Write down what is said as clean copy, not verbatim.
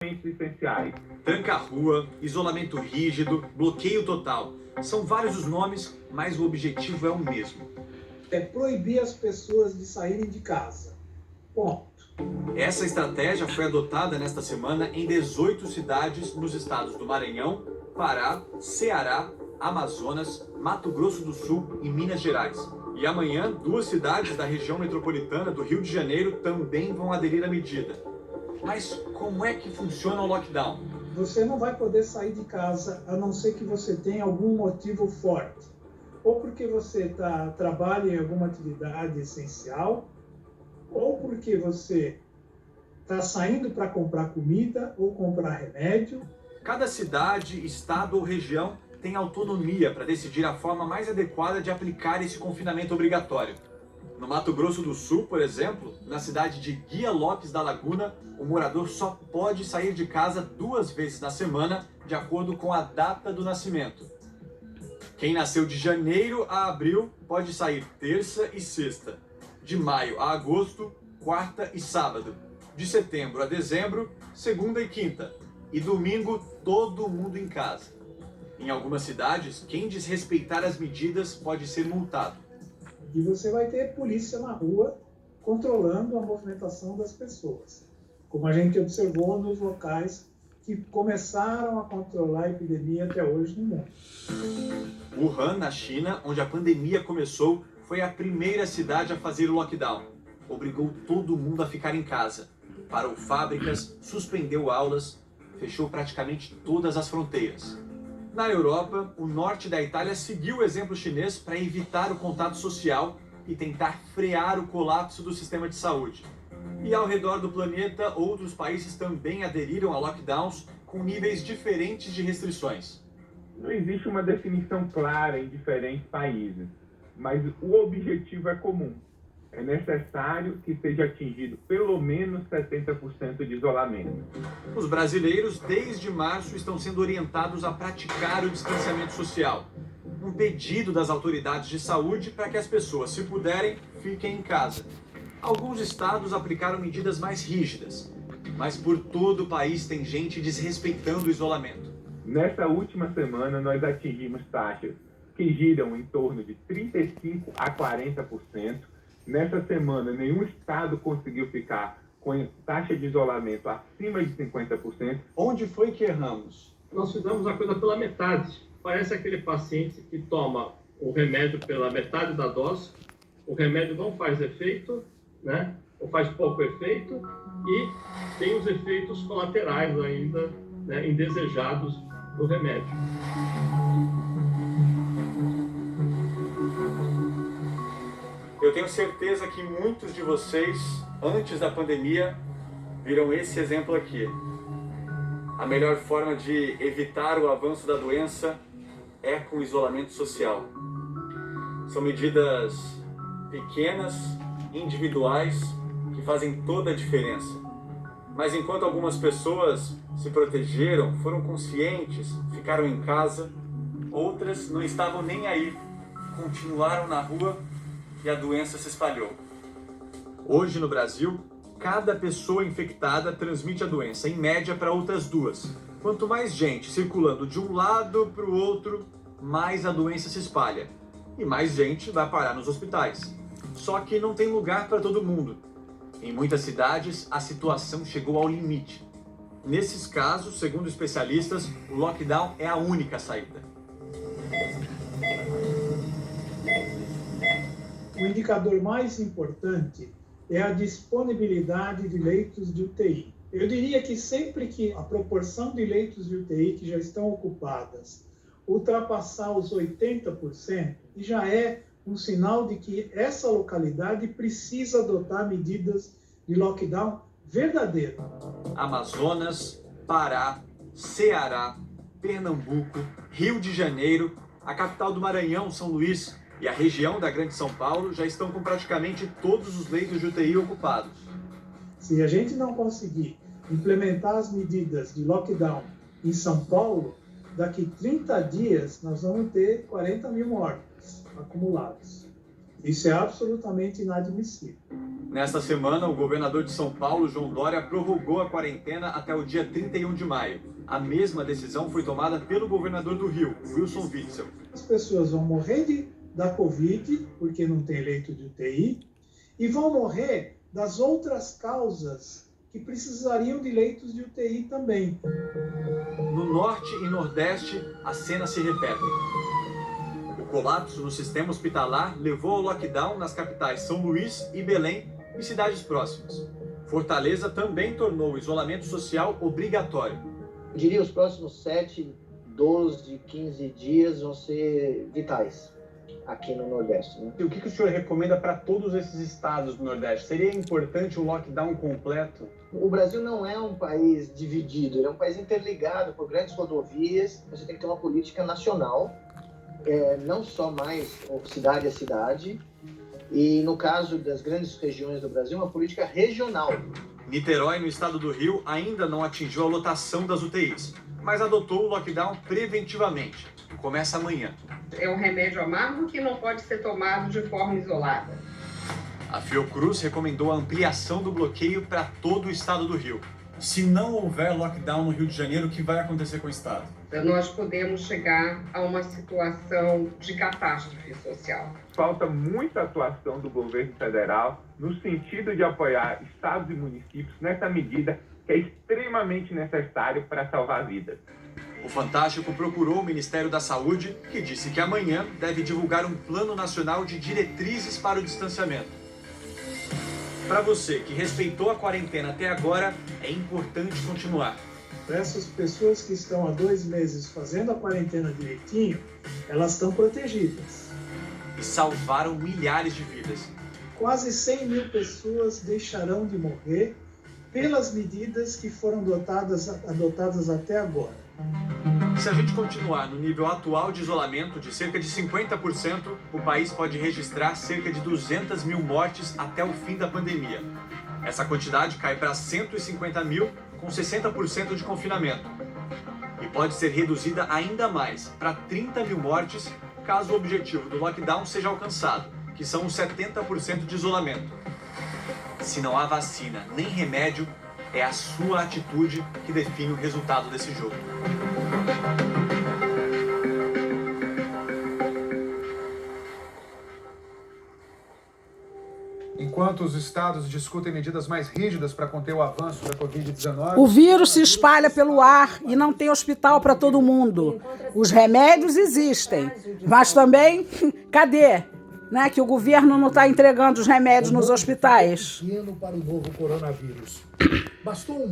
essenciais. Tranca-rua, isolamento rígido, bloqueio total. São vários os nomes, mas o objetivo é o mesmo. É proibir as pessoas de saírem de casa. Ponto. Essa estratégia foi adotada nesta semana em 18 cidades nos estados do Maranhão, Pará, Ceará, Amazonas, Mato Grosso do Sul e Minas Gerais. E amanhã, 2 cidades da região metropolitana do Rio de Janeiro também vão aderir à medida. Mas como é que funciona o lockdown? Você não vai poder sair de casa a não ser que você tenha algum motivo forte. Ou porque você trabalha em alguma atividade essencial, ou porque você está saindo para comprar comida ou comprar remédio. Cada cidade, estado ou região tem autonomia para decidir a forma mais adequada de aplicar esse confinamento obrigatório. No Mato Grosso do Sul, por exemplo, na cidade de Guia Lopes da Laguna, o morador só pode sair de casa 2 vezes na semana, de acordo com a data do nascimento. Quem nasceu de janeiro a abril pode sair terça e sexta, de maio a agosto, quarta e sábado, de setembro a dezembro, segunda e quinta, e domingo todo mundo em casa. Em algumas cidades, quem desrespeitar as medidas pode ser multado. E você vai ter polícia na rua controlando a movimentação das pessoas, como a gente observou nos locais que começaram a controlar a epidemia até hoje no mundo. Wuhan, na China, onde a pandemia começou, foi a primeira cidade a fazer o lockdown. Obrigou todo mundo a ficar em casa. Parou fábricas, suspendeu aulas, fechou praticamente todas as fronteiras. Na Europa, o norte da Itália seguiu o exemplo chinês para evitar o contato social e tentar frear o colapso do sistema de saúde. E ao redor do planeta, outros países também aderiram a lockdowns com níveis diferentes de restrições. Não existe uma definição clara em diferentes países, mas o objetivo é comum. É necessário que seja atingido pelo menos 70% de isolamento. Os brasileiros, desde março, estão sendo orientados a praticar o distanciamento social. Um pedido das autoridades de saúde para que as pessoas, se puderem, fiquem em casa. Alguns estados aplicaram medidas mais rígidas, mas por todo o país tem gente desrespeitando o isolamento. Nesta última semana, nós atingimos taxas que giram em torno de 35% a 40%. Nessa semana, nenhum estado conseguiu ficar com taxa de isolamento acima de 50%. Onde foi que erramos? Nós fizemos a coisa pela metade. Parece aquele paciente que toma o remédio pela metade da dose, o remédio não faz efeito, né? Ou faz pouco efeito, e tem os efeitos colaterais ainda, né, indesejados do remédio. Eu tenho certeza que muitos de vocês, antes da pandemia, viram esse exemplo aqui. A melhor forma de evitar o avanço da doença é com isolamento social. São medidas pequenas, individuais, que fazem toda a diferença. Mas enquanto algumas pessoas se protegeram, foram conscientes, ficaram em casa, outras não estavam nem aí, continuaram na rua e a doença se espalhou. Hoje no Brasil, cada pessoa infectada transmite a doença, em média, para outras 2. Quanto mais gente circulando de um lado para o outro, mais a doença se espalha. E mais gente vai parar nos hospitais. Só que não tem lugar para todo mundo. Em muitas cidades, a situação chegou ao limite. Nesses casos, segundo especialistas, o lockdown é a única saída. O indicador mais importante é a disponibilidade de leitos de UTI. Eu diria que sempre que a proporção de leitos de UTI que já estão ocupadas ultrapassar os 80%, já é um sinal de que essa localidade precisa adotar medidas de lockdown verdadeiro. Amazonas, Pará, Ceará, Pernambuco, Rio de Janeiro, a capital do Maranhão, São Luís, e a região da Grande São Paulo já estão com praticamente todos os leitos de UTI ocupados. Se a gente não conseguir implementar as medidas de lockdown em São Paulo, daqui 30 dias nós vamos ter 40 mil mortos acumulados. Isso é absolutamente inadmissível. Nesta semana, o governador de São Paulo, João Dória, prorrogou a quarentena até o dia 31 de maio. A mesma decisão foi tomada pelo governador do Rio, Wilson Witzel. As pessoas vão morrer da Covid, porque não tem leito de UTI, e vão morrer das outras causas que precisariam de leitos de UTI também. No Norte e Nordeste, as cenas se repetem. O colapso no sistema hospitalar levou ao lockdown nas capitais São Luís e Belém e cidades próximas. Fortaleza também tornou o isolamento social obrigatório. Eu diria que os próximos 7, 12, 15 dias vão ser vitais aqui no Nordeste, né? E o que o senhor recomenda para todos esses estados do Nordeste? Seria importante um lockdown completo? O Brasil não é um país dividido, ele é um país interligado por grandes rodovias. Você tem que ter uma política nacional, não só mais cidade a cidade, e no caso das grandes regiões do Brasil, uma política regional. Niterói, no estado do Rio, ainda não atingiu a lotação das UTIs, mas adotou o lockdown preventivamente. Começa amanhã. É um remédio amargo que não pode ser tomado de forma isolada. A Fiocruz recomendou a ampliação do bloqueio para todo o estado do Rio. Se não houver lockdown no Rio de Janeiro, o que vai acontecer com o estado? Nós podemos chegar a uma situação de catástrofe social. Falta muita atuação do governo federal no sentido de apoiar estados e municípios nessa medida que é extremamente necessário para salvar vidas. O Fantástico procurou o Ministério da Saúde, que disse que amanhã deve divulgar um plano nacional de diretrizes para o distanciamento. Para você que respeitou a quarentena até agora, é importante continuar. Para essas pessoas que estão há 2 meses fazendo a quarentena direitinho, elas estão protegidas. E salvaram milhares de vidas. Quase 100 mil pessoas deixarão de morrer pelas medidas que foram adotadas até agora. Se a gente continuar no nível atual de isolamento de cerca de 50%, o país pode registrar cerca de 200 mil mortes até o fim da pandemia. Essa quantidade cai para 150 mil com 60% de confinamento. E pode ser reduzida ainda mais, para 30 mil mortes, caso o objetivo do lockdown seja alcançado, que são os 70% de isolamento. Se não há vacina nem remédio, é a sua atitude que define o resultado desse jogo. Enquanto os estados discutem medidas mais rígidas para conter o avanço da Covid-19... O vírus se espalha pelo ar e não tem hospital para todo mundo. Os remédios existem, mas também, cadê? Né, que o governo não está entregando os remédios nos hospitais. Para o novo coronavírus. Bastou